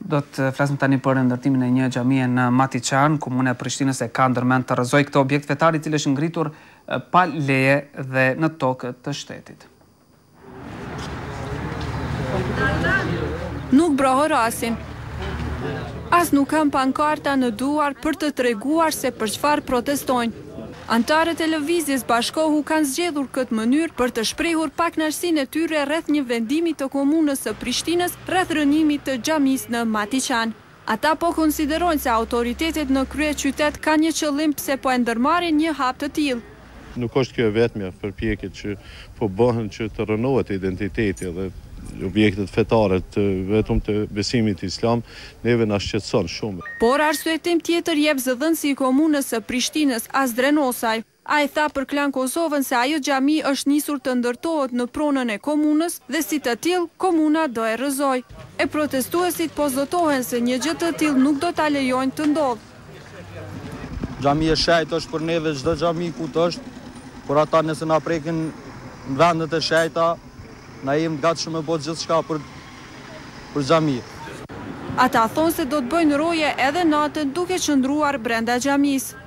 Do të flasim tani për ndërtimin e një xhamie në Matiçan, komuna e Prishtinës e ka ndërmend të rrëzojë këtë objekt fetar I cili është ngritur pa leje dhe në tokë të shtetit. Nuk brohë rasin. As nuk kam pankarta në duar për të treguar se për çfarë protestojnë. Antarët e lëvizjes bashkohu kanë zgjedhur këtë mënyrë për të shprehur pakënaqësinë e tyre rreth një vendimi të komunës së Prishtinës rreth rënimit të xhamisë në Matiçan. Ata po konsiderojnë se autoritetet në kryeqytet kanë një qëllim pse po e ndërmarrin një hap të tillë. Nuk është kjo vetmja përpjekje që po bëhen që të rënohet identiteti dhe objektet fetare vetëm të besimit islam, neve na shqetëson shumë. Por arsyetim tjetër jep zëdhënësi I komunës së Prishtinës Azdren Osaj. Ai tha për Klan Kosovën se ajo xhami është nisur të ndërtohet në pronën e komunës dhe si të tillë komuna do e rrëzojë. E protestuesit po zotohen se një gjë të tillë nuk do ta lejojnë të ndodhë. Xhamia e shejt është për neve çdo xhami ku të është, por ata nëse na prekin në vendet e shejta, na jemi gatshëm të bëjmë gjithçka për xhami. Ata thonë se do të bëjnë roje edhe natën duke qëndruar brenda xhamisë.